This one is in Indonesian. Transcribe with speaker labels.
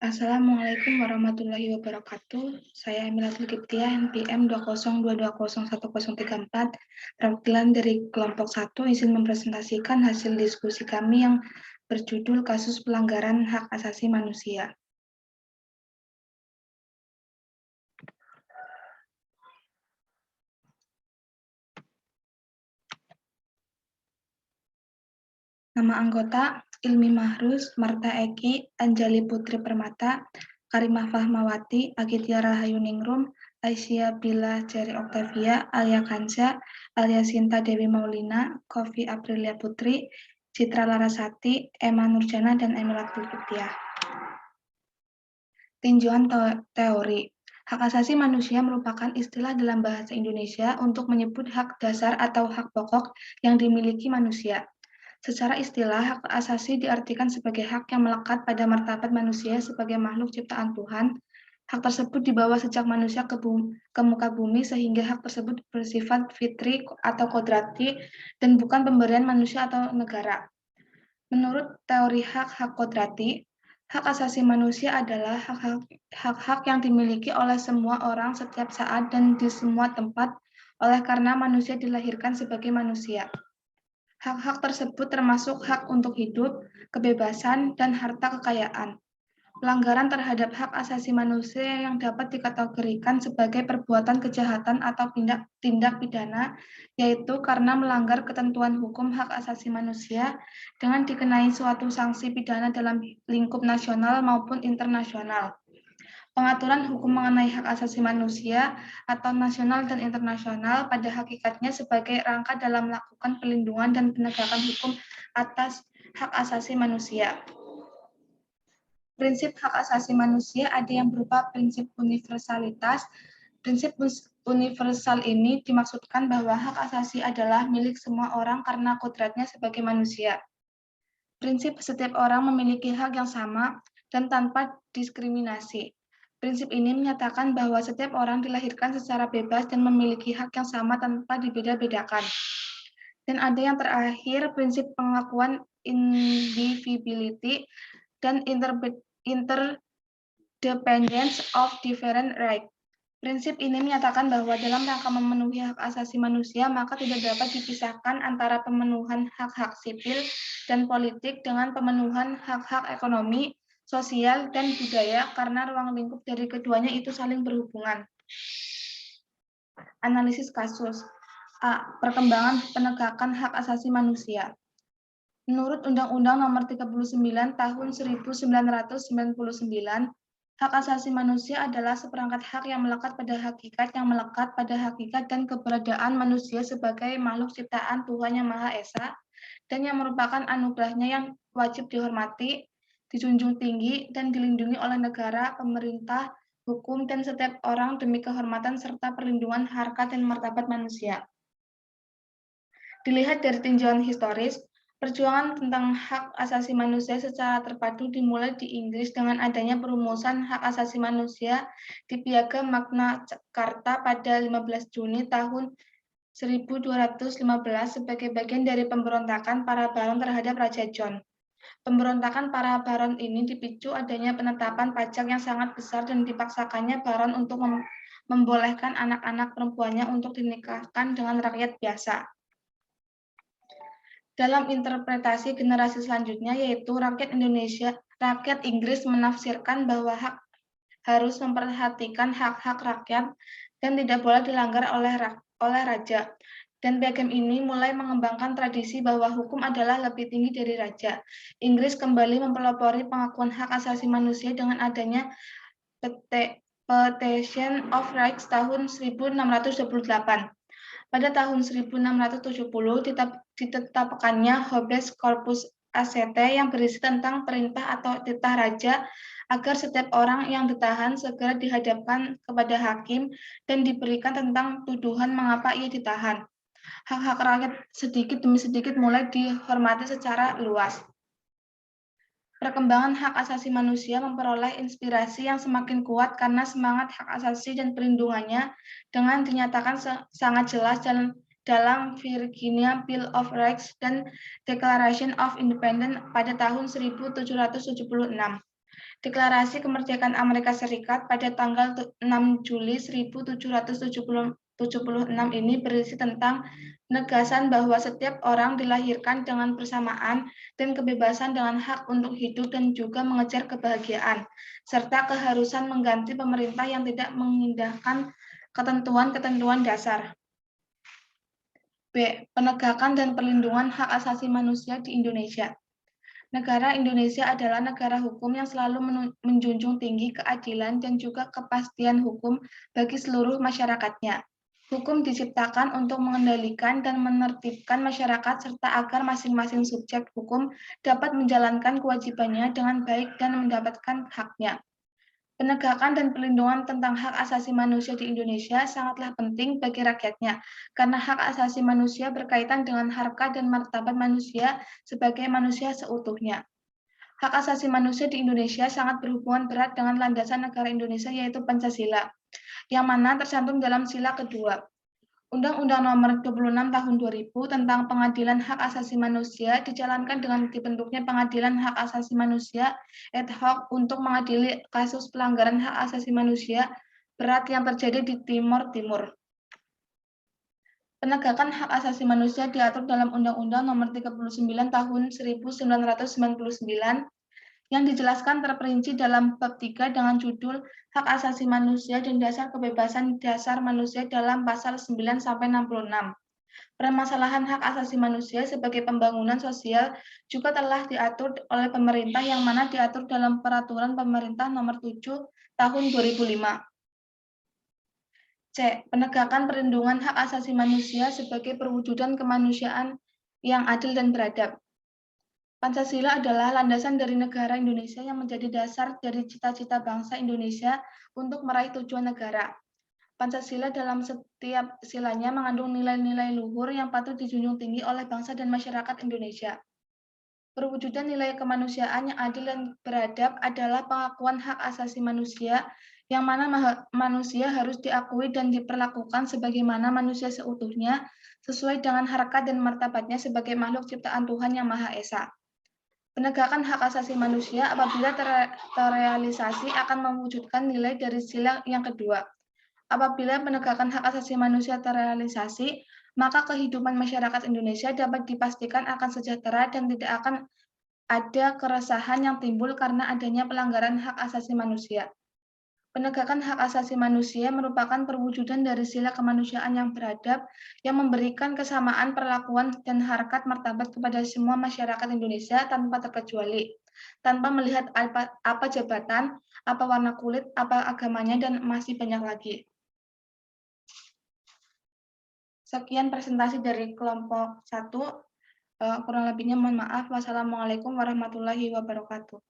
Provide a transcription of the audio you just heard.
Speaker 1: Assalamualaikum warahmatullahi wabarakatuh. Saya Emilatul Kiptia, NPM 202201034, perwakilan dari kelompok 1, izin mempresentasikan hasil diskusi kami yang berjudul Kasus Pelanggaran Hak Asasi Manusia. Nama anggota: Ilmi Mahrus, Marta Eki, Anjali Putri Permata, Karimah Fahmawati, Agitya Rahayuningrum, Aisyah Bila Cherry Octavia, Alia Kansa, Alia Sinta Dewi Maulina, Kofi Aprilia Putri, Citra Larasati, Emma Nurjana, dan Emilatul Kiptia. Tinjauan teori. Hak asasi manusia merupakan istilah dalam bahasa Indonesia untuk menyebut hak dasar atau hak pokok yang dimiliki manusia. Secara istilah, hak asasi diartikan sebagai hak yang melekat pada martabat manusia sebagai makhluk ciptaan Tuhan. Hak tersebut dibawa sejak manusia ke muka bumi sehingga hak tersebut bersifat fitri atau kodrati dan bukan pemberian manusia atau negara. Menurut teori hak-hak kodrati, hak asasi manusia adalah hak-hak yang dimiliki oleh semua orang setiap saat dan di semua tempat oleh karena manusia dilahirkan sebagai manusia. Hak-hak tersebut termasuk hak untuk hidup, kebebasan, dan harta kekayaan. Pelanggaran terhadap hak asasi manusia yang dapat dikategorikan sebagai perbuatan kejahatan atau tindak pidana, yaitu karena melanggar ketentuan hukum hak asasi manusia dengan dikenai suatu sanksi pidana dalam lingkup nasional maupun internasional. Pengaturan hukum mengenai hak asasi manusia atau nasional dan internasional pada hakikatnya sebagai rangka dalam melakukan pelindungan dan penegakan hukum atas hak asasi manusia. Prinsip hak asasi manusia ada yang berupa prinsip universalitas. Prinsip universal ini dimaksudkan bahwa hak asasi adalah milik semua orang karena kodratnya sebagai manusia. Prinsip setiap orang memiliki hak yang sama dan tanpa diskriminasi. Prinsip ini menyatakan bahwa setiap orang dilahirkan secara bebas dan memiliki hak yang sama tanpa dibeda-bedakan. Dan ada yang terakhir, prinsip pengakuan indivisibility dan interdependence of different rights. Prinsip ini menyatakan bahwa dalam rangka memenuhi hak asasi manusia, maka tidak dapat dipisahkan antara pemenuhan hak-hak sipil dan politik dengan pemenuhan hak-hak ekonomi, sosial, dan budaya karena ruang lingkup dari keduanya itu saling berhubungan. Analisis kasus. A. Perkembangan penegakan hak asasi manusia. Menurut Undang-Undang Nomor 39 Tahun 1999, hak asasi manusia adalah seperangkat hak yang melekat pada hakikat dan keberadaan manusia sebagai makhluk ciptaan Tuhan Yang Maha Esa dan yang merupakan anugerahnya yang wajib dihormati, dijunjung tinggi, dan dilindungi oleh negara, pemerintah, hukum, dan setiap orang demi kehormatan serta perlindungan harkat dan martabat manusia. Dilihat dari tinjauan historis, perjuangan tentang hak asasi manusia secara terpadu dimulai di Inggris dengan adanya perumusan hak asasi manusia di Piagam Magna Carta pada 15 Juni tahun 1215 sebagai bagian dari pemberontakan para baron terhadap Raja John. Pemberontakan para baron ini dipicu adanya penetapan pajak yang sangat besar dan dipaksakannya baron untuk membolehkan anak-anak perempuannya untuk dinikahkan dengan rakyat biasa. Dalam interpretasi generasi selanjutnya, yaitu rakyat Inggris menafsirkan bahwa hak harus memperhatikan hak-hak rakyat dan tidak boleh dilanggar oleh raja. Dan piagam ini mulai mengembangkan tradisi bahwa hukum adalah lebih tinggi dari raja. Inggris kembali mempelopori pengakuan hak asasi manusia dengan adanya Petition of Rights tahun 1628. Pada tahun 1670 ditetapkannya Habeas Corpus ACT yang berisi tentang perintah atau titah raja agar setiap orang yang ditahan segera dihadapkan kepada hakim dan diberikan tentang tuduhan mengapa ia ditahan. Hak-hak rakyat sedikit demi sedikit mulai dihormati secara luas. Perkembangan hak asasi manusia memperoleh inspirasi yang semakin kuat karena semangat hak asasi dan perlindungannya dengan dinyatakan sangat jelas dalam Virginia Bill of Rights dan Declaration of Independence pada tahun 1776. Deklarasi Kemerdekaan Amerika Serikat pada tanggal 6 Juli 1776 ini berisi tentang penegasan bahwa setiap orang dilahirkan dengan persamaan dan kebebasan dengan hak untuk hidup dan juga mengejar kebahagiaan, serta keharusan mengganti pemerintah yang tidak mengindahkan ketentuan-ketentuan dasar. B. Penegakan dan perlindungan hak asasi manusia di Indonesia. Negara Indonesia adalah negara hukum yang selalu menjunjung tinggi keadilan dan juga kepastian hukum bagi seluruh masyarakatnya. Hukum diciptakan untuk mengendalikan dan menertibkan masyarakat serta agar masing-masing subjek hukum dapat menjalankan kewajibannya dengan baik dan mendapatkan haknya. Penegakan dan perlindungan tentang hak asasi manusia di Indonesia sangatlah penting bagi rakyatnya, karena hak asasi manusia berkaitan dengan harkat dan martabat manusia sebagai manusia seutuhnya. Hak asasi manusia di Indonesia sangat berhubungan erat dengan landasan negara Indonesia, yaitu Pancasila, yang mana tercantum dalam sila kedua. Undang-Undang Nomor 26 Tahun 2000 tentang Pengadilan Hak Asasi Manusia dijalankan dengan dibentuknya Pengadilan Hak Asasi Manusia ad hoc untuk mengadili kasus pelanggaran hak asasi manusia berat yang terjadi di Timor Timur. Penegakan hak asasi manusia diatur dalam Undang-Undang Nomor 39 Tahun 1999 yang dijelaskan terperinci dalam bab 3 dengan judul Hak Asasi Manusia dan Dasar Kebebasan Dasar Manusia dalam pasal 9-66. Permasalahan hak asasi manusia sebagai pembangunan sosial juga telah diatur oleh pemerintah yang mana diatur dalam Peraturan Pemerintah Nomor 7 Tahun 2005. C. Penegakan perlindungan hak asasi manusia sebagai perwujudan kemanusiaan yang adil dan beradab. Pancasila adalah landasan dari negara Indonesia yang menjadi dasar dari cita-cita bangsa Indonesia untuk meraih tujuan negara. Pancasila dalam setiap silanya mengandung nilai-nilai luhur yang patut dijunjung tinggi oleh bangsa dan masyarakat Indonesia. Perwujudan nilai kemanusiaan yang adil dan beradab adalah pengakuan hak asasi manusia, yang mana manusia harus diakui dan diperlakukan sebagaimana manusia seutuhnya, sesuai dengan harkat dan martabatnya sebagai makhluk ciptaan Tuhan Yang Maha Esa. Penegakan hak asasi manusia apabila terrealisasi akan mewujudkan nilai dari sila yang kedua. Apabila penegakan hak asasi manusia terrealisasi, maka kehidupan masyarakat Indonesia dapat dipastikan akan sejahtera dan tidak akan ada keresahan yang timbul karena adanya pelanggaran hak asasi manusia. Penegakan hak asasi manusia merupakan perwujudan dari sila kemanusiaan yang beradab, yang memberikan kesamaan perlakuan dan harkat martabat kepada semua masyarakat Indonesia tanpa terkecuali, tanpa melihat apa jabatan, apa warna kulit, apa agamanya, dan masih banyak lagi. Sekian presentasi dari kelompok 1. Kurang lebihnya mohon maaf. Wassalamualaikum warahmatullahi wabarakatuh.